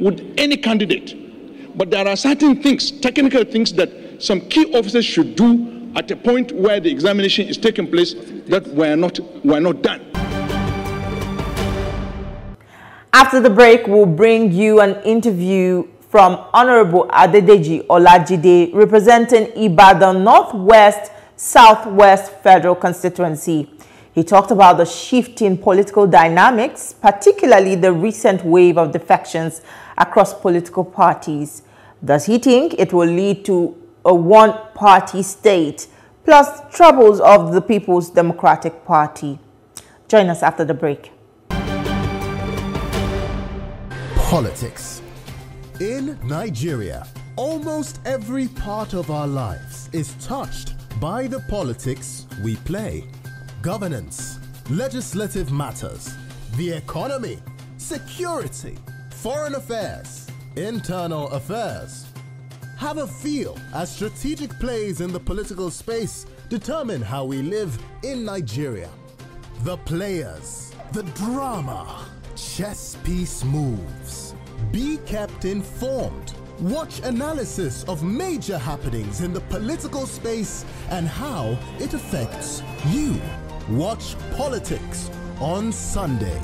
with any candidate. But there are certain things, technical things, that some key officers should do at a point where the examination is taking place that were not done. After the break, we'll bring you an interview from Honourable Adedeji Olajide, representing Ibadan Northwest Southwest Federal Constituency. He talked about the shifting political dynamics, particularly the recent wave of defections across political parties. Does he think it will lead to a one-party state, plus troubles of the People's Democratic Party? Join us after the break. Politics. In Nigeria, almost every part of our lives is touched by the politics we play. Governance, legislative matters, the economy, security, foreign affairs, internal affairs. Have a feel as strategic plays in the political space determine how we live in Nigeria. The players, the drama, chess piece moves. Be kept informed. Watch analysis of major happenings in the political space and how it affects you. Watch Politics on Sunday.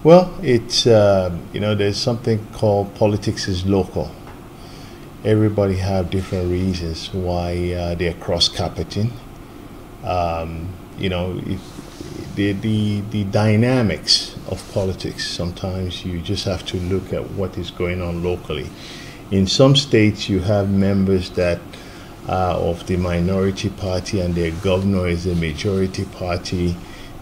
Well, it's, there's something called politics is local. Everybody have different reasons why they're cross-carpeting. The dynamics of politics, sometimes you just have to look at what is going on locally. In some states, you have members that of the minority party and their governor is a majority party,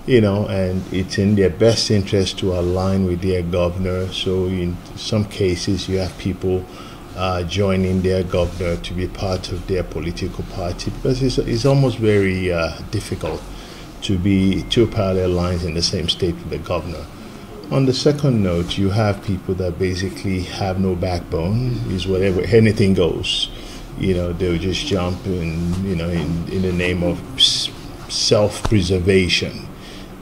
and it's in their best interest to align with their governor. So in some cases, you have people joining their governor to be part of their political party, because it's almost very difficult to be two parallel lines in the same state with the governor. On the second note, you have people that basically have no backbone, is whatever, anything goes. They'll just jump in the name of self-preservation.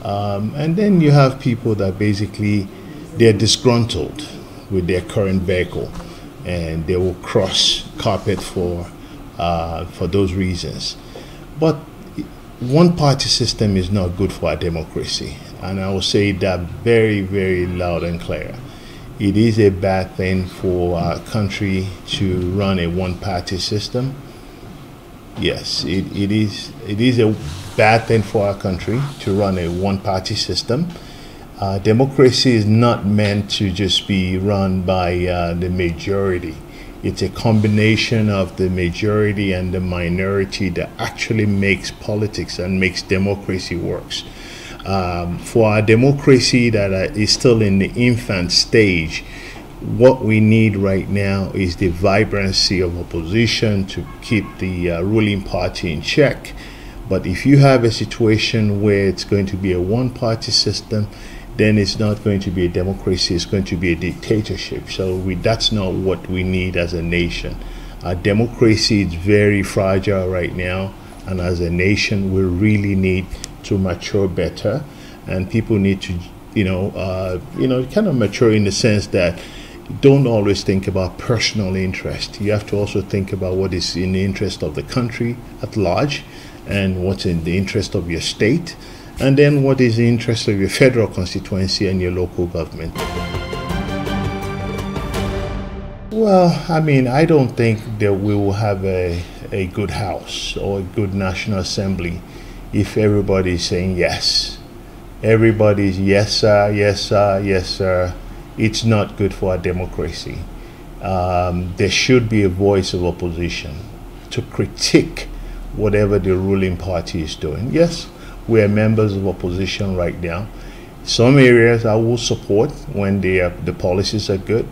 And then you have people that basically, they're disgruntled with their current vehicle, and they will cross carpet for those reasons. But one-party system is not good for our democracy, and I will say that very, very loud and clear. It is a bad thing for our country to run a one-party system. Yes, it is a bad thing for our country to run a one-party system. Democracy is not meant to just be run by the majority. It's a combination of the majority and the minority that actually makes politics and makes democracy works. For our democracy that is still in the infant stage, what we need right now is the vibrancy of opposition to keep the ruling party in check. But if you have a situation where it's going to be a one-party system, then it's not going to be a democracy, it's going to be a dictatorship. So that's not what we need as a nation. Our democracy is very fragile right now, and as a nation, we really need to mature better, and people need to, kind of mature in the sense that don't always think about personal interest. You have to also think about what is in the interest of the country at large, and what's in the interest of your state, and then what is the interest of your federal constituency and your local government. Well, I don't think that we will have a good house or a good National Assembly if everybody is saying yes. Everybody's yes sir, yes sir, yes sir. It's not good for our democracy. There should be a voice of opposition to critique whatever the ruling party is doing. Yes, we are members of opposition right now. Some areas I will support when the policies are good,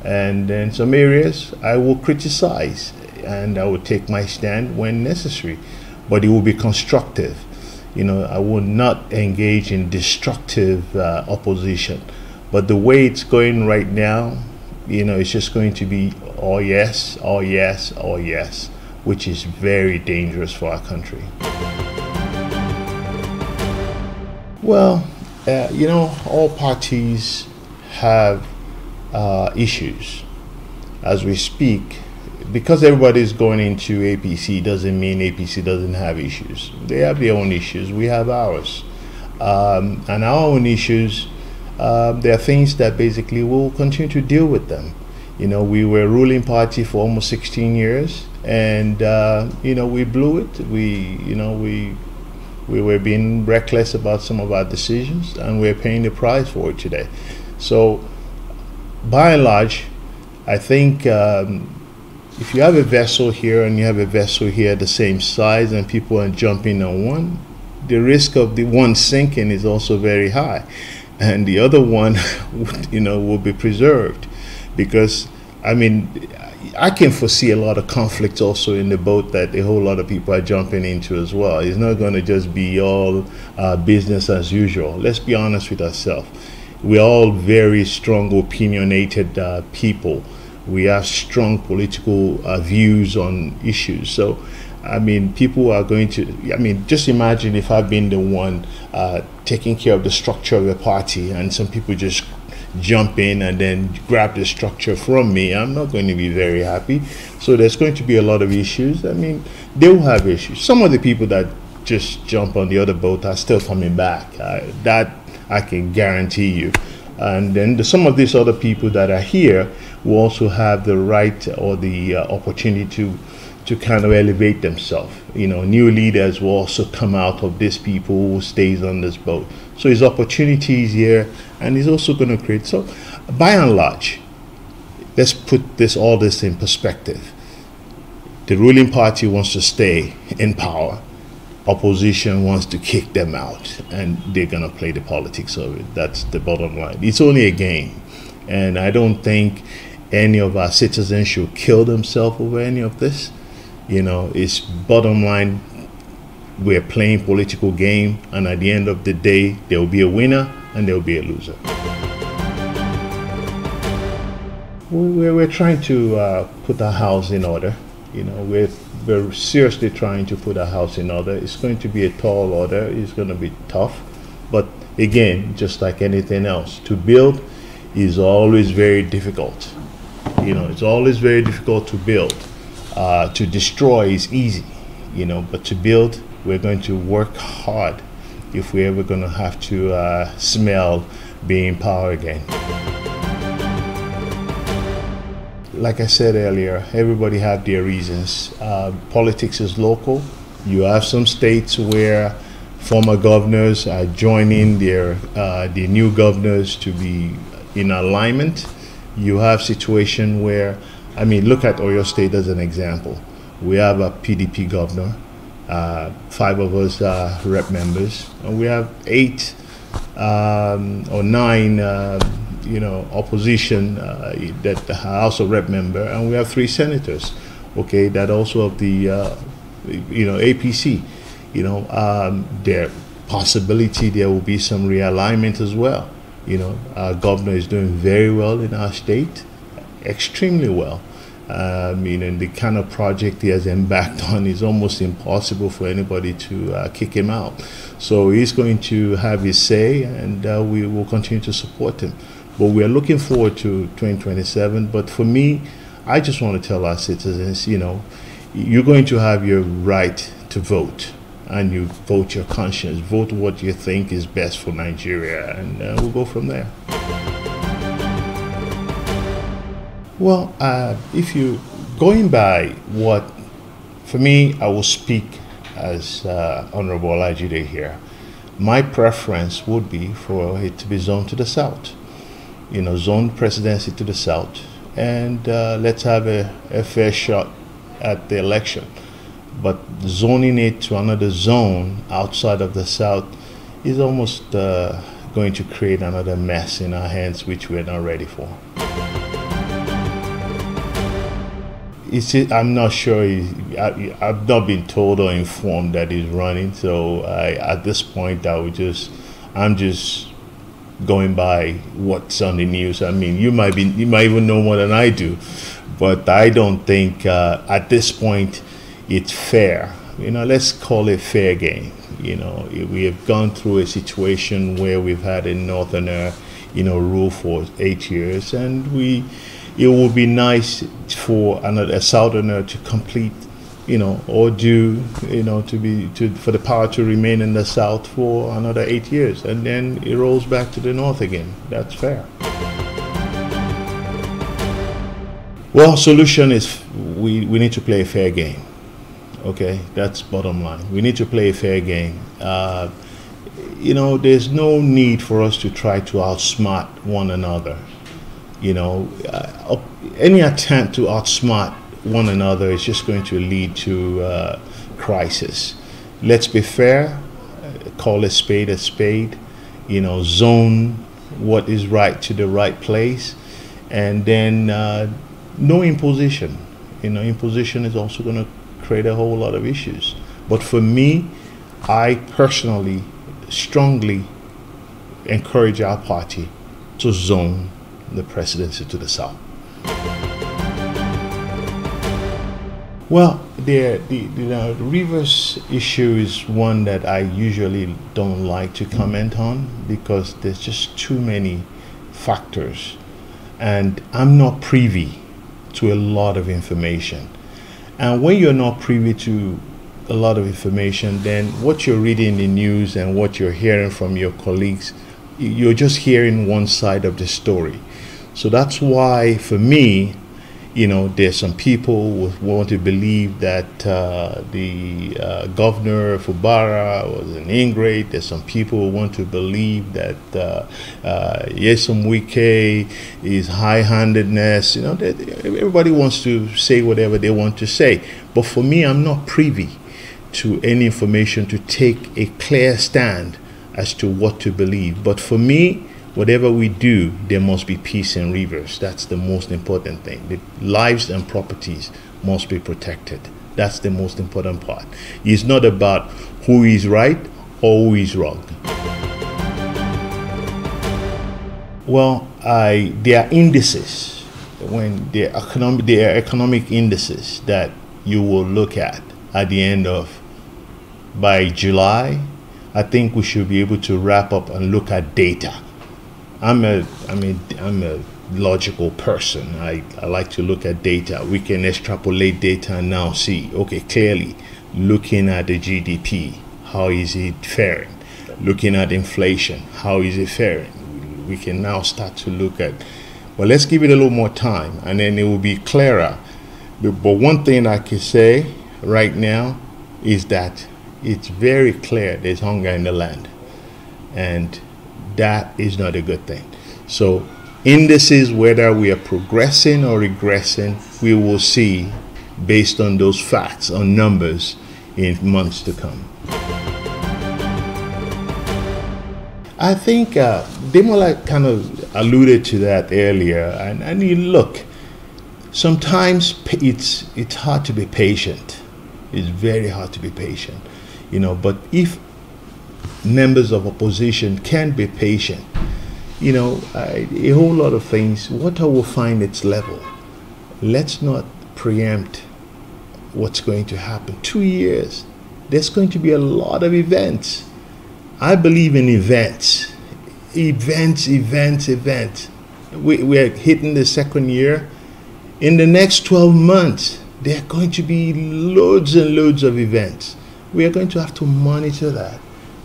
and then some areas I will criticize, and I will take my stand when necessary. But it will be constructive. I will not engage in destructive opposition. But the way it's going right now, it's just going to be all yes, all yes, all yes, which is very dangerous for our country. Well, all parties have issues. As we speak, because everybody's going into APC doesn't mean APC doesn't have issues. They have their own issues, we have ours. And our own issues, there are things that basically we'll continue to deal with them. We were a ruling party for almost 16 years, and we blew it. We were being reckless about some of our decisions, and we're paying the price for it today. So, by and large, I think if you have a vessel here and you have a vessel here the same size, and people are jumping on one, the risk of the one sinking is also very high, and the other one, will be preserved, because I can foresee a lot of conflicts also in the boat that a whole lot of people are jumping into as well. It's not going to just be all business as usual. Let's be honest with ourselves. We're all very strong, opinionated people. We have strong political views on issues. So, people are going to, just imagine if I've been the one taking care of the structure of a party, and some people just jump in and then grab the structure from me. I'm not going to be very happy. So there's going to be a lot of issues. They will have issues. Some of the people that just jump on the other boat are still coming back. That I can guarantee you. And then some of these other people that are here will also have the right or the opportunity to kind of elevate themselves. New leaders will also come out of these people who stays on this boat. So there's opportunities here, and he's also going to create. So by and large, let's put all this in perspective. The ruling party wants to stay in power. Opposition wants to kick them out, and they're going to play the politics of it. That's the bottom line. It's only a game, and I don't think any of our citizens should kill themselves over any of this. It's bottom line. We're playing political game, and at the end of the day, there will be a winner and there will be a loser. We're trying to put our house in order. We're seriously trying to put our house in order. It's going to be a tall order. It's going to be tough. But again, just like anything else, to build is always very difficult. It's always very difficult to build. To destroy is easy, but to build, we're going to work hard if we're ever going to have to smell being in power again. Like I said earlier, everybody have their reasons. Politics is local. You have some states where former governors are joining the new governors to be in alignment. You have situation where, look at Oyo State as an example. We have a PDP governor, 5 of us are rep members, and we have 8 or 9 opposition that are also rep member, and we have 3 senators, that also of the APC. There possibility there will be some realignment as well. Our governor is doing very well in our state, extremely well. And the kind of project he has embarked on is almost impossible for anybody to kick him out. So he's going to have his say, and we will continue to support him. But we are looking forward to 2027. But for me, I just want to tell our citizens, you're going to have your right to vote, and you vote your conscience, vote what you think is best for Nigeria, and we'll go from there. Well, if you going by what, for me, I will speak as Honourable Olajide here. My preference would be for it to be zoned to the south. Zone presidency to the south, and let's have a fair shot at the election. But zoning it to another zone outside of the south is almost going to create another mess in our hands, which we're not ready for. I'm not sure. I've not been told or informed that he's running. So at this point, I'm just going by what's on the news. I mean, you might even know more than I do, but I don't think at this point it's fair. Let's call it fair game. We have gone through a situation where we've had a northerner, rule for 8 years, and it would be nice for a southerner to complete, or do, for the power to remain in the south for another 8 years, and then it rolls back to the north again. That's fair. Well, solution is we need to play a fair game. Okay, that's bottom line. We need to play a fair game. There's no need for us to try to outsmart one another. Any attempt to outsmart one another is just going to lead to crisis. Let's be fair, call a spade, zone what is right to the right place, and then no imposition. Imposition is also going to create a whole lot of issues. But for me, I personally strongly encourage our party to zone the presidency to the south. Well, the Rivers issue is one that I usually don't like to comment on because there's just too many factors, and I'm not privy to a lot of information. And when you're not privy to a lot of information, then what you're reading in the news and what you're hearing from your colleagues, you're just hearing one side of the story. So that's why, for me, there's some people who want to believe that the governor Fubara was an ingrate. There's some people who want to believe that Nyesom Wike is high-handedness. Everybody wants to say whatever they want to say. But for me, I'm not privy to any information to take a clear stand as to what to believe. But for me, whatever we do, there must be peace in Rivers. That's the most important thing. The lives and properties must be protected. That's the most important part. It's not about who is right or who is wrong. Well, there are indices, there are economic indices that you will look at the end of, by July, I think we should be able to wrap up and look at data. I'm a logical person. I like to look at data. We can extrapolate data and now see, okay, clearly, looking at the GDP, how is it faring? Looking at inflation, how is it faring? We can now start to look at, well, let's give it a little more time and then it will be clearer. But one thing I can say right now is that it's very clear there's hunger in the land. And that is not a good thing. So indices, whether we are progressing or regressing, we will see based on those facts, on numbers, in months to come. I think Demola kind of alluded to that earlier, and you look, sometimes it's hard to be patient. It's very hard to be patient, but if members of opposition can be patient, a whole lot of things, water will find its level. Let's not preempt what's going to happen. 2 years, there's going to be a lot of events. I believe in events. Events. We're hitting the second year. In the next 12 months, there are going to be loads and loads of events. We are going to have to monitor that.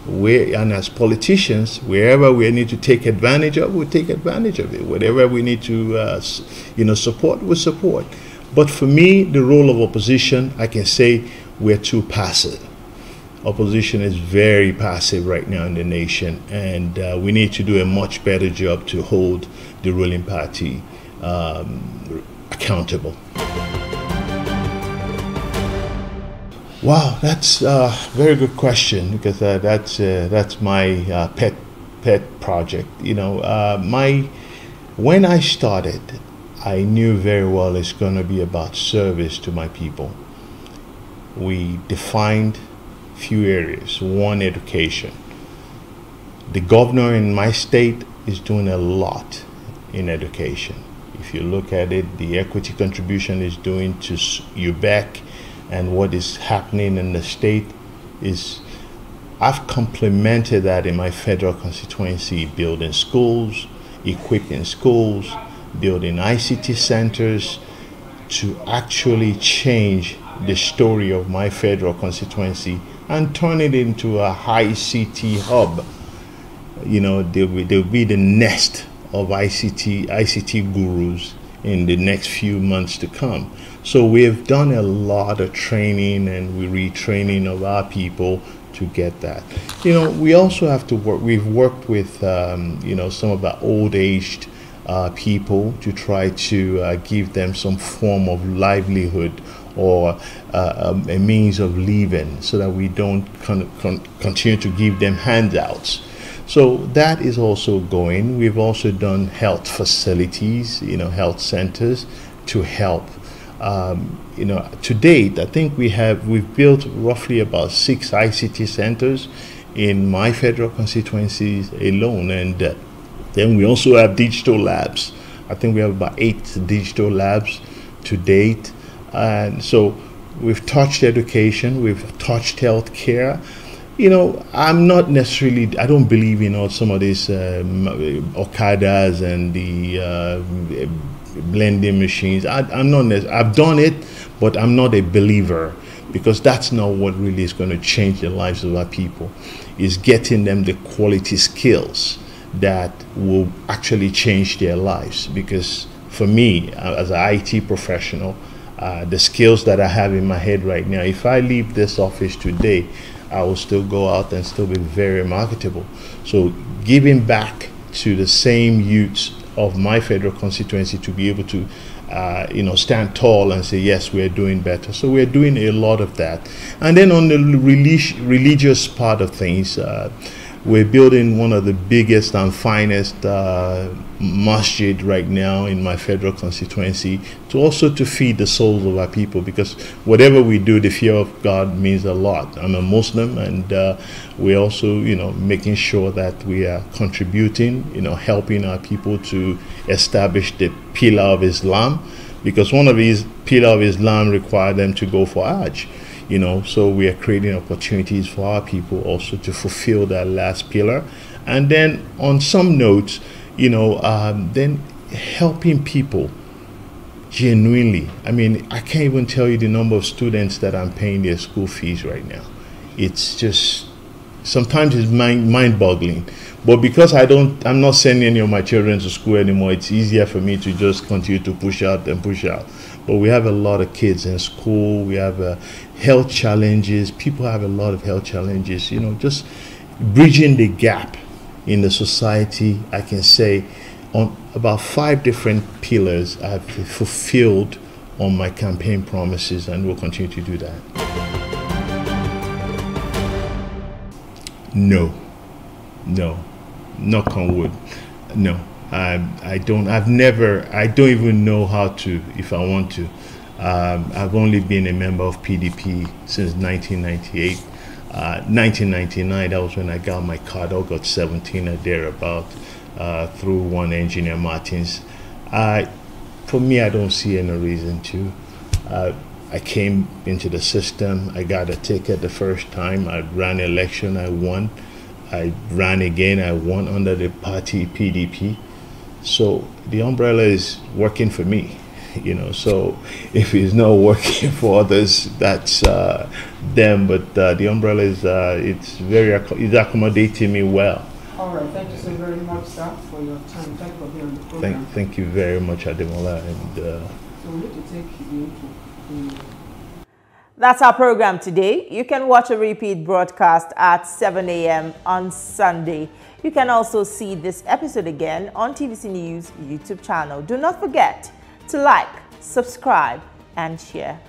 And as politicians, wherever we need to take advantage of, we'll take advantage of it. Whatever we need to, support, we'll support. But for me, the role of opposition, I can say we're too passive. Opposition is very passive right now in the nation, and we need to do a much better job to hold the ruling party accountable. Wow, that's a very good question, because that's my pet project. When I started, I knew very well it's going to be about service to my people. We defined few areas. One, education. The governor in my state is doing a lot in education. If you look at it, the equity contribution is doing to UBEC, and what is happening in the state is, I've complemented that in my federal constituency, building schools, equipping schools, building ICT centers to actually change the story of my federal constituency and turn it into a high CT hub. You know, they'll be the nest of ICT gurus in the next few months to come. So we've done a lot of training and retraining of our people to get that. You know, we also have to work, we've worked with, you know, some of the old-aged people to try to give them some form of livelihood or a means of living, so that we don't continue to give them handouts. So that is also going. We've also done health facilities, you know, health centers to help. You know, to date, I think we've built roughly about 6 ICT centers in my federal constituencies alone, and then we also have digital labs. I think we have about 8 digital labs to date, and so we've touched education, we've touched healthcare. You know, I'm not necessarily, I don't believe in all some of these Okadas and the blending machines. I'm not, I've done it, but I'm not a believer, because that's not what really is going to change the lives of our people. Is getting them the quality skills that will actually change their lives. Because for me, as an IT professional, the skills that I have in my head right now, if I leave this office today, I will still go out and still be very marketable. So giving back to the same youths of my federal constituency to be able to you know, stand tall and say, yes, we're doing better. So we're doing a lot of that. And then on the religious part of things, we're building one of the biggest and finest masjid right now in my federal constituency, to feed the souls of our people, because whatever we do, the fear of God means a lot. I'm a Muslim, and we're also, you know, making sure that we are contributing, you know, helping our people to establish the pillar of Islam, because one of these pillar of Islam require them to go for Hajj. You know, so we are creating opportunities for our people also to fulfill that last pillar. And then on some notes, you know, then helping people genuinely. I mean, I can't even tell you the number of students that I'm paying their school fees right now. It's just, sometimes it's mind-boggling. But because I'm not sending any of my children to school anymore, it's easier for me to just continue to push out and push out. But we have a lot of kids in school. We have health challenges. People have a lot of health challenges. You know, just bridging the gap in the society. I can say on about 5 different pillars I've fulfilled on my campaign promises, and will continue to do that. No, knock on wood, no. I don't even know how to, if I want to. I've only been a member of PDP since 1998. 1999, that was when I got my card, August 17 or thereabout, through one engineer, Martins. For me, I don't see any reason to. I came into the system, I got a ticket the first time, I ran an election, I won. I ran again, I won under the party PDP. So the umbrella is working for me, you know. So if it's not working for others, that's them. But the umbrella is it's accommodating me well. All right, thank you so very much, sir, for your time. Thank you for being on the program. Thank you very much, Ademola. And so we need to take you to. That's our program today. You can watch a repeat broadcast at 7 a.m. on Sunday. You can also see this episode again on TVC News YouTube channel. Do not forget to like, subscribe, and share.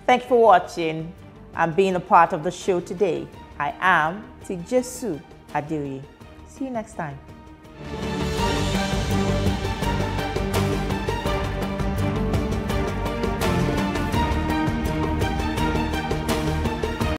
Thank you for watching and being a part of the show today. I am Tijesu Adeoye. See you next time.